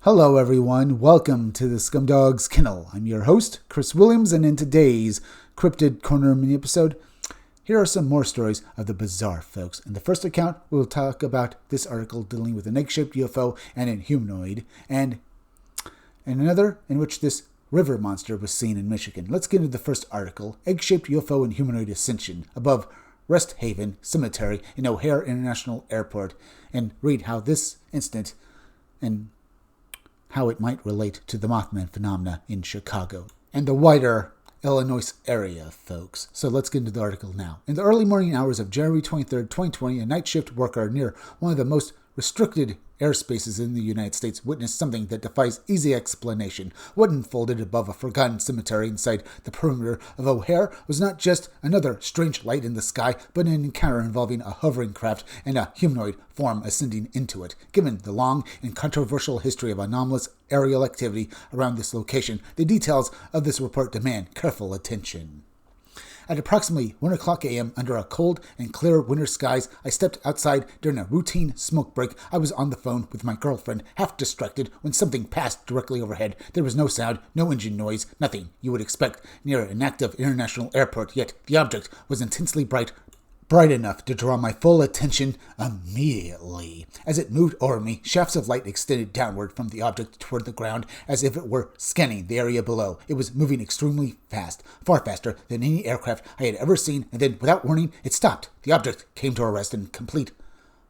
Hello everyone, welcome to the Scumdog's Kennel. I'm your host, Chris Williams, and in today's Cryptid Corner mini episode, here are some more stories of the bizarre, folks. In the first account, we'll talk about this article dealing with an egg-shaped UFO and a humanoid, and another in which this river monster was seen in Michigan. Let's get into the first article, Egg-shaped UFO and Humanoid Ascension, above Rest Haven Cemetery in O'Hare International Airport, and read how this incident and how it might relate to the Mothman phenomena in Chicago and the wider Illinois area, folks. So let's get into the article now. In the early morning hours of January 23rd, 2020, a night shift worker near one of the most restricted airspaces in the United States witnessed something that defies easy explanation. What unfolded above a forgotten cemetery inside the perimeter of O'Hare was not just another strange light in the sky, but an encounter involving a hovering craft and a humanoid form ascending into it. Given the long and controversial history of anomalous aerial activity around this location, the details of this report demand careful attention. At approximately 1 o'clock a.m., under a cold and clear winter skies, I stepped outside during a routine smoke break. I was on the phone with my girlfriend, half distracted, when something passed directly overhead. There was no sound, no engine noise, nothing you would expect near an active international airport, yet the object was intensely bright enough to draw my full attention immediately. As it moved over me, shafts of light extended downward from the object toward the ground as if it were scanning the area below. It was moving extremely fast, far faster than any aircraft I had ever seen, and then, without warning, it stopped. The object came to a rest in complete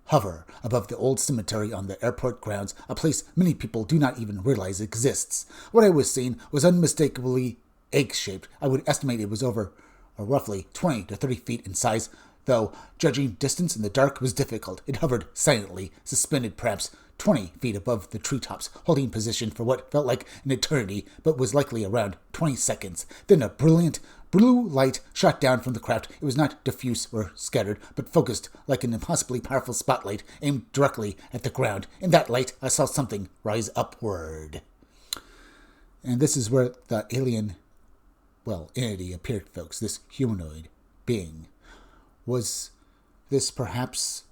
hover above the old cemetery on the airport grounds, a place many people do not even realize exists. What I was seeing was unmistakably egg-shaped. I would estimate it was over or roughly 20 to 30 feet in size, though judging distance in the dark was difficult. It hovered silently, suspended perhaps 20 feet above the treetops, holding position for what felt like an eternity, but was likely around 20 seconds. Then a brilliant blue light shot down from the craft. It was not diffuse or scattered, but focused like an impossibly powerful spotlight aimed directly at the ground. In that light, I saw something rise upward. And this is where the alien, entity appeared, folks, this humanoid being. Was this perhaps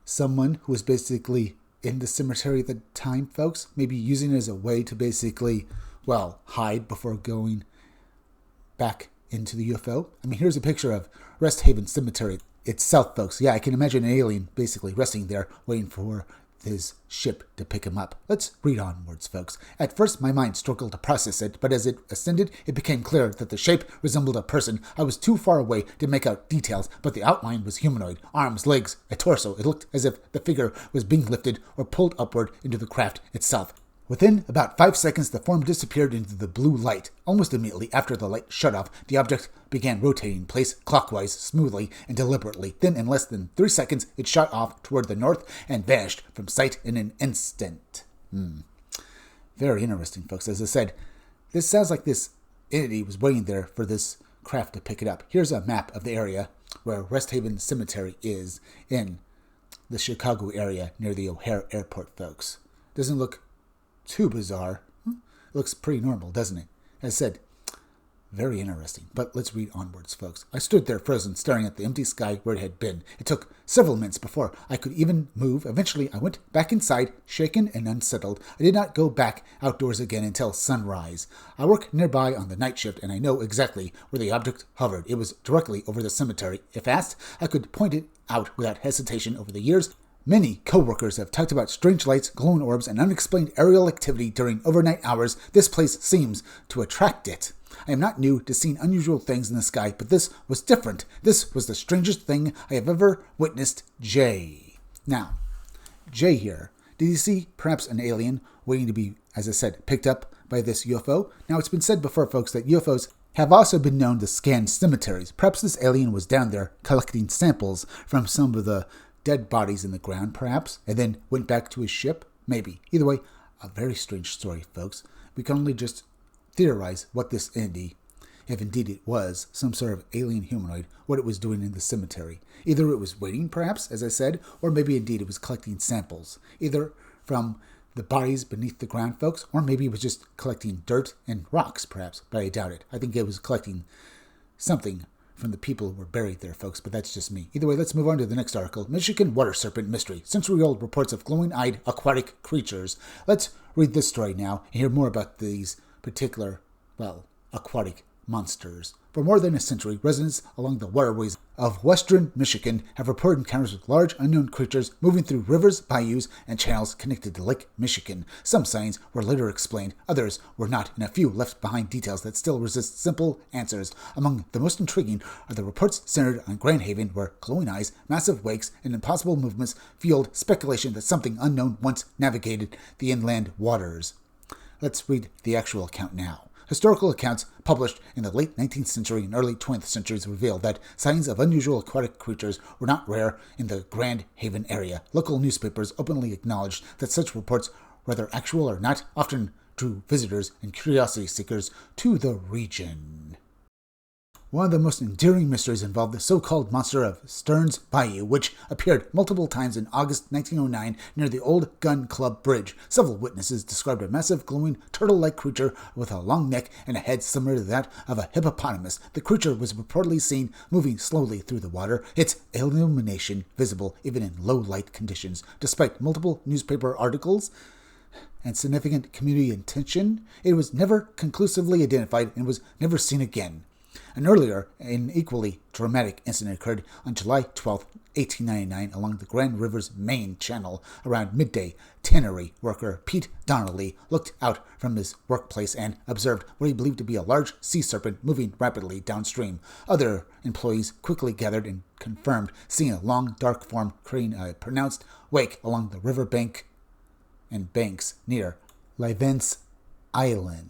someone who was basically in the cemetery at the time, folks? Maybe using it as a way to basically, hide before going back into the UFO? I mean, here's a picture of Rest Haven Cemetery itself, folks. Yeah, I can imagine an alien basically resting there, waiting for his ship to pick him up. Let's read onwards, folks. At first, my mind struggled to process it, but as it ascended, it became clear that the shape resembled a person. I was too far away to make out details, but the outline was humanoid. Arms, legs, a torso. It looked as if the figure was being lifted or pulled upward into the craft itself. Within about 5 seconds, the form disappeared into the blue light. Almost immediately after the light shut off, the object began rotating in place clockwise, smoothly and deliberately. Then, in less than 3 seconds, it shot off toward the north and vanished from sight in an instant. Very interesting, folks. As I said, this sounds like this entity was waiting there for this craft to pick it up. Here's a map of the area where Rest Haven Cemetery is in the Chicago area near the O'Hare Airport, folks. Doesn't look too bizarre. Looks pretty normal, doesn't it? As I said, very interesting. But let's read onwards, folks. I stood there frozen, staring at the empty sky where it had been. It took several minutes before I could even move. Eventually, I went back inside, shaken and unsettled. I did not go back outdoors again until sunrise. I work nearby on the night shift, and I know exactly where the object hovered. It was directly over the cemetery. If asked, I could point it out without hesitation. Over the years, many co-workers have talked about strange lights, glowing orbs, and unexplained aerial activity during overnight hours. This place seems to attract it. I am not new to seeing unusual things in the sky, but this was different. This was the strangest thing I have ever witnessed. Jay. Now, Jay here. Did he see perhaps an alien waiting to be, as I said, picked up by this UFO? Now, it's been said before, folks, that UFOs have also been known to scan cemeteries. Perhaps this alien was down there collecting samples from some of the dead bodies in the ground, perhaps, and then went back to his ship? Maybe. Either way, a very strange story, folks. We can only just theorize what this entity, if indeed it was some sort of alien humanoid, what it was doing in the cemetery. Either it was waiting, perhaps, as I said, or maybe indeed it was collecting samples, either from the bodies beneath the ground, folks, or maybe it was just collecting dirt and rocks, perhaps, but I doubt it. I think it was collecting something from the people who were buried there, folks, but that's just me. Either way, let's move on to the next article. Michigan water serpent mystery. Century-old reports of glowing-eyed aquatic creatures. Let's read this story now and hear more about these particular, aquatic monsters. For more than a century, residents along the waterways of western Michigan have reported encounters with large unknown creatures moving through rivers, bayous, and channels connected to Lake Michigan. Some signs were later explained, others were not, and a few left behind details that still resist simple answers. Among the most intriguing are the reports centered on Grand Haven, where glowing eyes, massive wakes, and impossible movements fueled speculation that something unknown once navigated the inland waters. Let's read the actual account now. Historical accounts published in the late 19th century and early 20th centuries revealed that signs of unusual aquatic creatures were not rare in the Grand Haven area. Local newspapers openly acknowledged that such reports, whether actual or not, often drew visitors and curiosity seekers to the region. One of the most endearing mysteries involved the so-called monster of Stearns Bayou, which appeared multiple times in August 1909 near the Old Gun Club Bridge. Several witnesses described a massive, glowing, turtle-like creature with a long neck and a head similar to that of a hippopotamus. The creature was reportedly seen moving slowly through the water, its illumination visible even in low-light conditions. Despite multiple newspaper articles and significant community attention, it was never conclusively identified and was never seen again. An earlier and equally dramatic incident occurred on July 12, 1899, along the Grand River's main channel. Around midday, tannery worker Pete Donnelly looked out from his workplace and observed what he believed to be a large sea serpent moving rapidly downstream. Other employees quickly gathered and confirmed seeing a long, dark form creating a pronounced wake along the river bank and banks near Livence Island.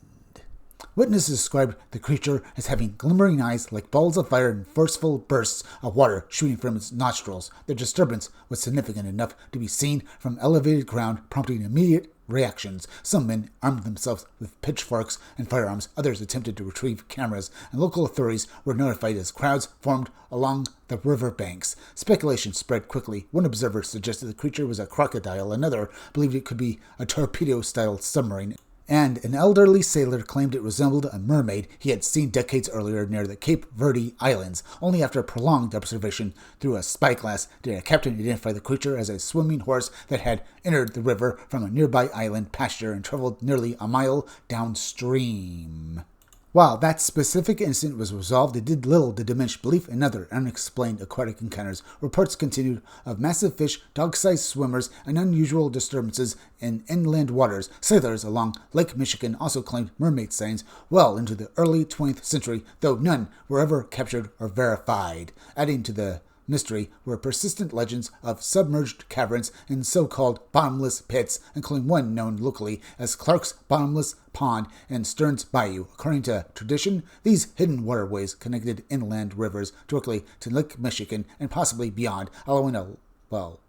Witnesses described the creature as having glimmering eyes like balls of fire and forceful bursts of water shooting from its nostrils. The disturbance was significant enough to be seen from elevated ground, prompting immediate reactions. Some men armed themselves with pitchforks and firearms. Others attempted to retrieve cameras, and local authorities were notified as crowds formed along the river banks. Speculation spread quickly. One observer suggested the creature was a crocodile. Another believed it could be a torpedo-style submarine. And an elderly sailor claimed it resembled a mermaid he had seen decades earlier near the Cape Verde Islands. Only after prolonged observation through a spyglass did a captain identify the creature as a swimming horse that had entered the river from a nearby island pasture and traveled nearly a mile downstream. While that specific incident was resolved, it did little to diminish belief in other unexplained aquatic encounters. Reports continued of massive fish, dog-sized swimmers, and unusual disturbances in inland waters. Sailors along Lake Michigan also claimed mermaid sightings well into the early 20th century, though none were ever captured or verified. Adding to the mystery were persistent legends of submerged caverns and so-called bottomless pits, including one known locally as Clark's Bottomless Pond and Stearns Bayou. According to tradition, these hidden waterways connected inland rivers directly to Lake Michigan and possibly beyond, allowing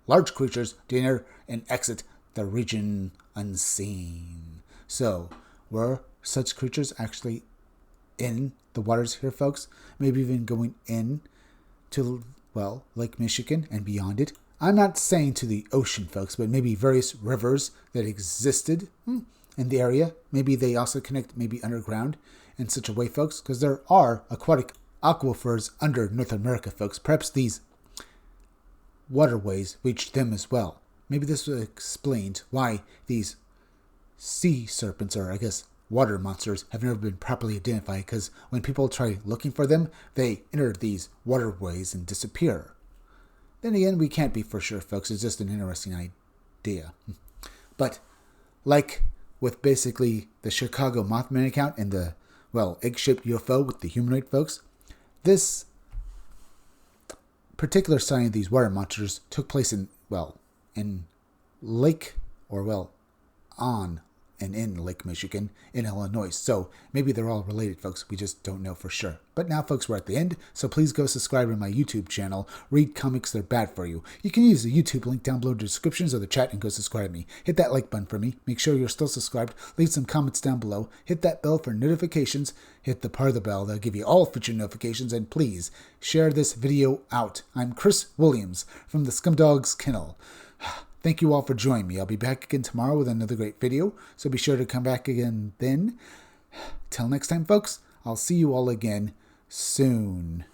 large creatures to enter and exit the region unseen. So, were such creatures actually in the waters here, folks? Maybe even going in to Lake Michigan and beyond it. I'm not saying to the ocean, folks, but maybe various rivers that existed in the area. Maybe they also connect maybe underground in such a way, folks, because there are aquatic aquifers under North America, folks. Perhaps these waterways reached them as well. Maybe this explains why these sea serpents, or I guess water monsters, have never been properly identified, because when people try looking for them, they enter these waterways and disappear. Then again, we can't be for sure, folks. It's just an interesting idea. But like with basically the Chicago Mothman account and the, egg-shaped UFO with the humanoid folks, this particular sighting of these water monsters took place in Lake, or on and in Lake Michigan in Illinois. So maybe they're all related, folks. We just don't know for sure. But now, folks, we're at the end, so please go subscribe to my YouTube channel. Read comics, they're bad for you. You can use the YouTube link down below in the descriptions of the chat and go subscribe to me. Hit that like button for me. Make sure you're still subscribed. Leave some comments down below. Hit that bell for notifications. Hit the part of the bell that'll give you all future notifications. And please share this video out. I'm Chris Williams from the Scumdogs Kennel. Thank you all for joining me. I'll be back again tomorrow with another great video, so be sure to come back again then. Till next time, folks, I'll see you all again soon.